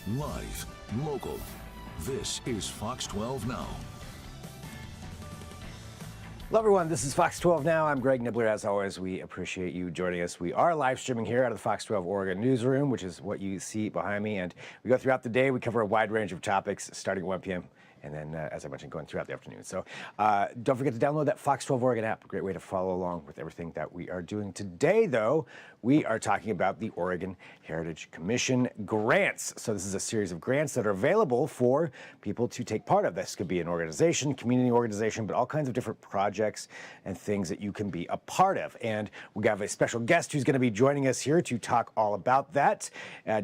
Live, local. This is Fox 12 Now. Hello, everyone. This is Fox 12 Now. I'm Greg Nibbler. As always, we appreciate you joining us. We are live streaming here out of the Fox 12 Oregon newsroom, which is what you see behind me. And we go throughout the day. We cover a wide range of topics starting at 1 p.m. and then, as I mentioned, going throughout the afternoon. So don't forget to download that Fox 12 Oregon app. A great way to follow along with everything that we are doing. Today, though, we are talking about the Oregon Heritage Commission grants. So this is a series of grants that are available for people to take part of. This could be an organization, community organization, but all kinds of different projects and things that you can be a part of. And we have a special guest who's going to be joining us here to talk all about that.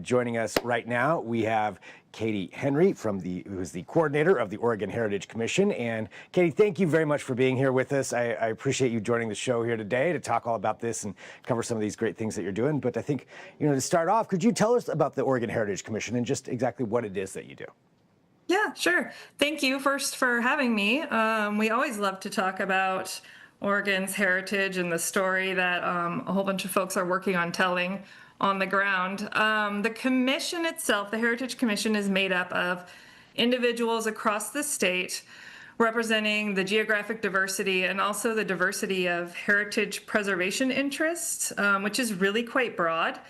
Joining us right now, we have Katie Henry who is the coordinator of the Oregon Heritage Commission. And Katie, thank you very much for being here with us. I appreciate you joining the show here today to talk all about this and cover some of these great things that you're doing. But I think, to start off, could you tell us about the Oregon Heritage Commission and just exactly what it is that you do? Yeah, sure. Thank you first for having me. We always love to talk about Oregon's heritage and the story that a whole bunch of folks are working on telling on the ground. The commission itself, the Heritage Commission, is made up of individuals across the state representing the geographic diversity and also the diversity of heritage preservation interests, which is really quite broad.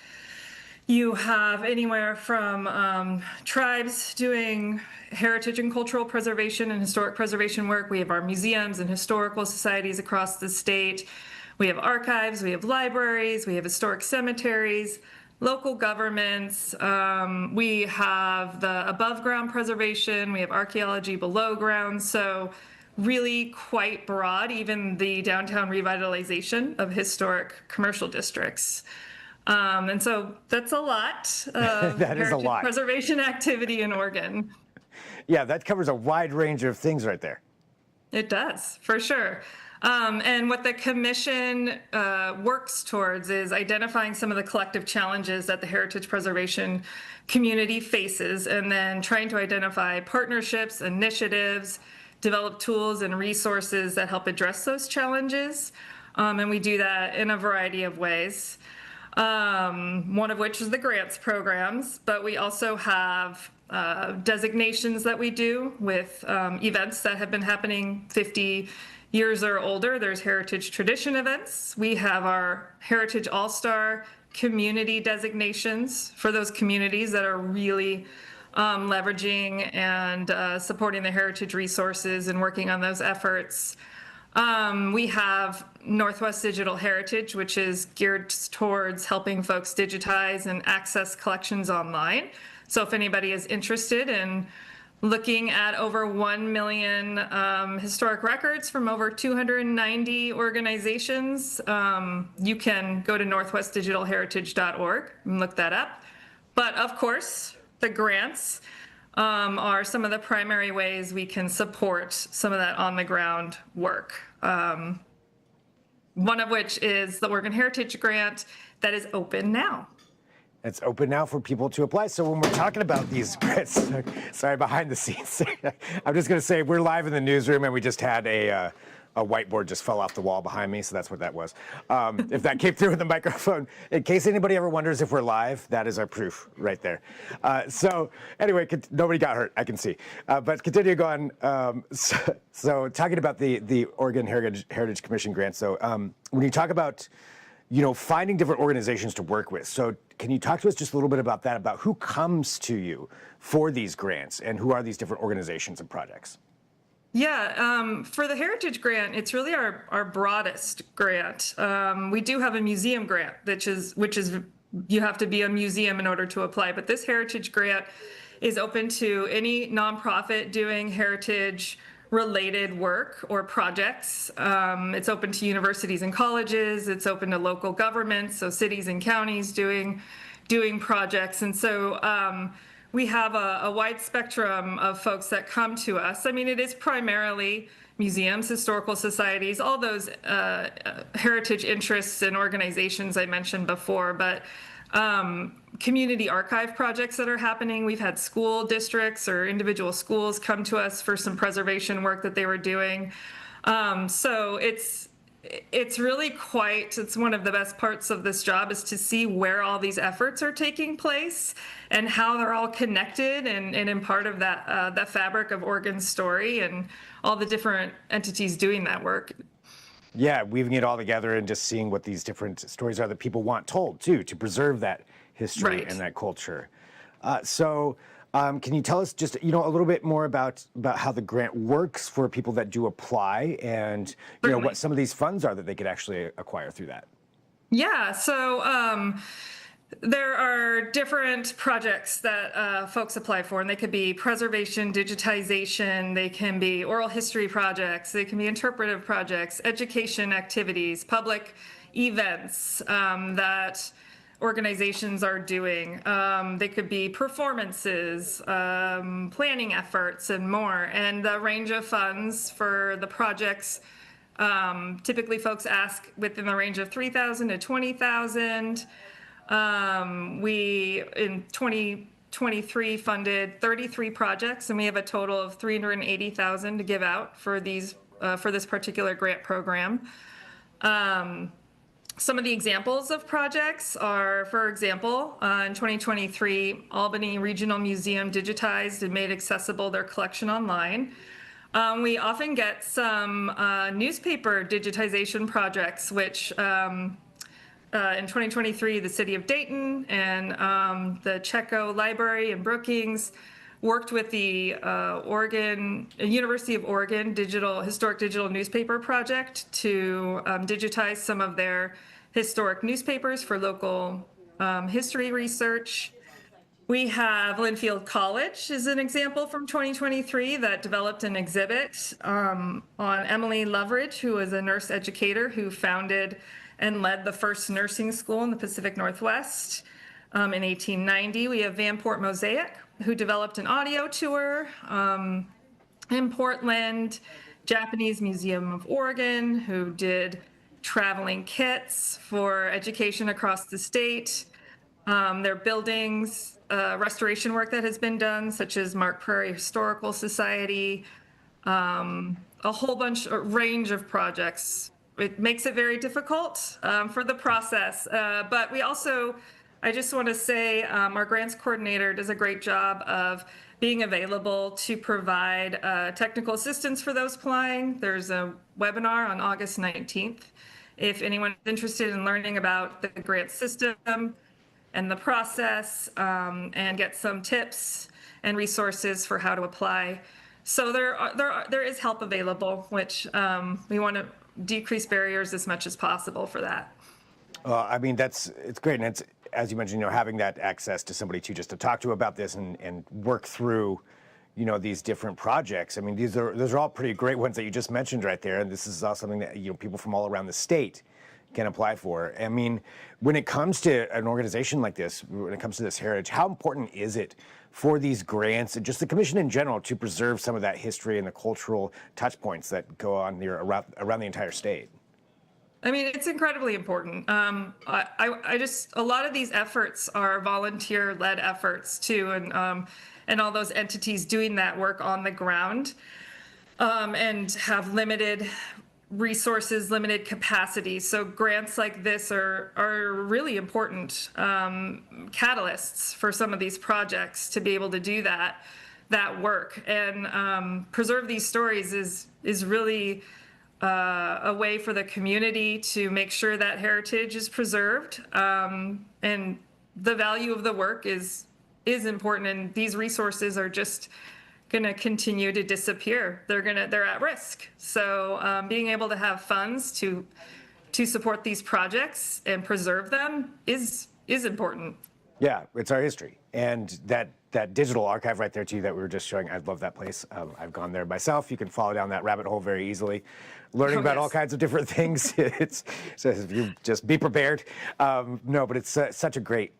You have anywhere from tribes doing heritage and cultural preservation and historic preservation work. We have our museums and historical societies across the state. We have archives, we have libraries, we have historic cemeteries, local governments. We have the above ground preservation. We have archaeology below ground. So really quite broad, even the downtown revitalization of historic commercial districts. And so that's a lot of That is a lot. Preservation activity in Oregon. Yeah, that covers a wide range of things right there. It does, for sure. And what the commission works towards is identifying some of the collective challenges that the heritage preservation community faces, and then trying to identify partnerships, initiatives, develop tools and resources that help address those challenges. And we do that in a variety of ways. One of which is the grants programs, but we also have designations that we do with events that have been happening 50 years or older. There's heritage tradition events. We have our Heritage All-Star community designations for those communities that are really leveraging and supporting the heritage resources and working on those efforts. We have Northwest Digital Heritage, which is geared towards helping folks digitize and access collections online. So if anybody is interested in looking at over 1 million historic records from over 290 organizations, you can go to northwestdigitalheritage.org and look that up. But of course, the grants are some of the primary ways we can support some of that on-the-ground work. One of which is the Oregon Heritage Grant that is open now. It's open now for people to apply. So when we're talking about these grants, sorry, behind the scenes, I'm just going to say we're live in the newsroom and we just had a whiteboard just fell off the wall behind me, so that's what that was. If that came through with the microphone, in case anybody ever wonders if we're live, that is our proof right there. So anyway, nobody got hurt, I can see. But continue going. So talking about the Oregon Heritage Commission grant. So when you talk about finding different organizations to work with, so can you talk to us just a little bit about that, about who comes to you for these grants and who are these different organizations and projects? Yeah, for the Heritage Grant, it's really our broadest grant. We do have a museum grant, which is you have to be a museum in order to apply. But this Heritage Grant is open to any nonprofit doing heritage-related work or projects. It's open to universities and colleges. It's open to local governments, so cities and counties doing projects. And so we have a wide spectrum of folks that come to us. I mean, it is primarily museums, historical societies, all those heritage interests and organizations I mentioned before, but community archive projects that are happening. We've had school districts or individual schools come to us for some preservation work that they were doing. So it's really it's one of the best parts of this job is to see where all these efforts are taking place and how they're all connected and in part of that fabric of Oregon's story and all the different entities doing that work. Yeah, weaving it all together and just seeing what these different stories are that people want told too, to preserve that history and that culture. Can you tell us just a little bit more about how the grant works for people that do apply, and what some of these funds are that they could actually acquire through that? Yeah, so there are different projects that folks apply for, and they could be preservation, digitization, they can be oral history projects, they can be interpretive projects, education activities, public events that organizations are doing. They could be performances, planning efforts, and more. And the range of funds for the projects, typically folks ask within the range of $3,000 to $20,000. We, in 2023, funded 33 projects, and we have a total of $380,000 to give out for these for this particular grant program. Some of the examples of projects are, for example, in 2023, Albany Regional Museum digitized and made accessible their collection online. We often get some newspaper digitization projects, which in 2023, the City of Dayton and the Checo Library in Brookings worked with the University of Oregon Historic Digital Newspaper Project to digitize some of their historic newspapers for local history research. We have Linfield College is an example from 2023 that developed an exhibit on Emily Loveridge, who was a nurse educator who founded and led the first nursing school in the Pacific Northwest in 1890. We have Vanport Mosaic, who developed an audio tour in Portland, Japanese Museum of Oregon, who did traveling kits for education across the state. There are buildings, restoration work that has been done, such as Mark Prairie Historical Society, a range of projects. It makes it very difficult for the process, but we also, I just want to say, our grants coordinator does a great job of being available to provide technical assistance for those applying. There's a webinar on August 19th. If anyone's interested in learning about the grant system and the process, and get some tips and resources for how to apply. So there is help available, which we want to decrease barriers as much as possible for that. I mean, it's great, and it's, as you mentioned, having that access to somebody just to talk to about this and work through, these different projects. I mean, those are all pretty great ones that you just mentioned right there, and this is all something that people from all around the state can apply for. I mean, when it comes to an organization like this, when it comes to this heritage, how important is it for these grants and just the commission in general to preserve some of that history and the cultural touch points that go on there around the entire state? I mean, it's incredibly important. I just, a lot of these efforts are volunteer-led efforts too, and all those entities doing that work on the ground, and have limited resources, limited capacity. So grants like this are really important catalysts for some of these projects to be able to do that work and preserve these stories is really a way for the community to make sure that heritage is preserved, and the value of the work is important, and these resources are just going to continue to disappear. They're at risk. So being able to have funds to support these projects and preserve them is important. Yeah, it's our history, and that digital archive right there too that we were just showing. I love that place. I've gone there myself. You can follow down that rabbit hole very easily, learning about all kinds of different things. So if you just be prepared. No, but it's such a great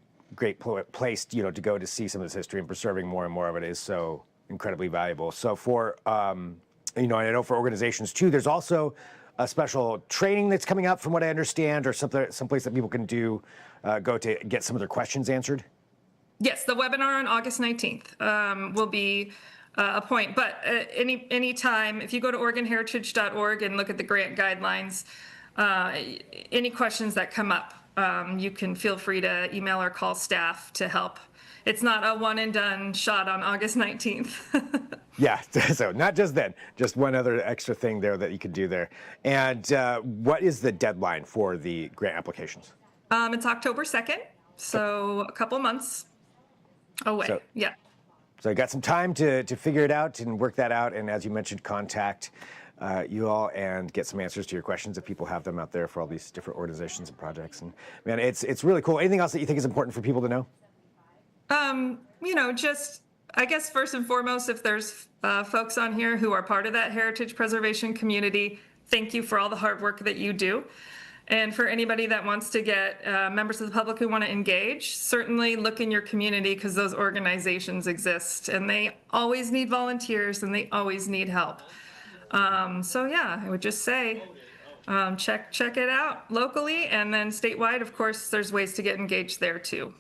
place, to go to see some of this history, and preserving more and more of it is so incredibly valuable. So for, and I know for organizations too, there's also a special training that's coming up, from what I understand, or someplace that people can go to get some of their questions answered. Yes, the webinar on August 19th will be a point, but any time, if you go to OregonHeritage.org and look at the grant guidelines, any questions that come up, you can feel free to email or call staff to help. It's not a one and done shot on August 19th. Yeah, so not just then, just one other extra thing there that you could do there. And what is the deadline for the grant applications? It's October 2nd, so a couple months away. Yeah. So you got some time to figure it out and work that out. And as you mentioned, contact you all and get some answers to your questions if people have them out there for all these different organizations and projects. And man, it's really cool. Anything else that you think is important for people to know? Just, I guess, first and foremost, if there's folks on here who are part of that heritage preservation community, thank you for all the hard work that you do. And for anybody that wants to get members of the public who want to engage, certainly look in your community because those organizations exist and they always need volunteers and they always need help. So yeah, I would just say check it out locally, and then statewide, of course, there's ways to get engaged there too.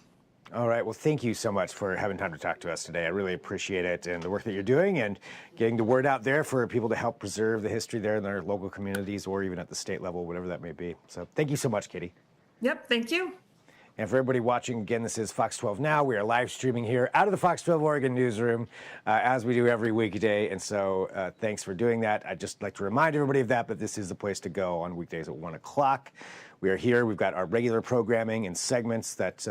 All right. Well, thank you so much for having time to talk to us today. I really appreciate it and the work that you're doing and getting the word out there for people to help preserve the history there in their local communities or even at the state level, whatever that may be. So thank you so much, Katie. Yep. Thank you. And for everybody watching, again, this is Fox 12 Now. We are live streaming here out of the Fox 12 Oregon newsroom, as we do every weekday. And so thanks for doing that. I'd just like to remind everybody of that, but this is the place to go on weekdays at 1 o'clock. We are here. We've got our regular programming and segments that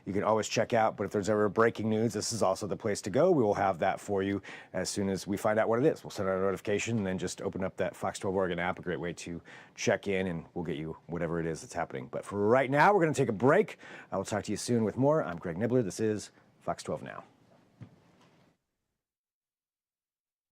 you can always check out. But if there's ever breaking news, this is also the place to go. We will have that for you as soon as we find out what it is. We'll send out a notification and then just open up that Fox 12 Oregon app, a great way to check in, and we'll get you whatever it is that's happening. But for right now, we're going to take a break. I will talk to you soon with more. I'm Greg Nibbler. This is Fox 12 Now.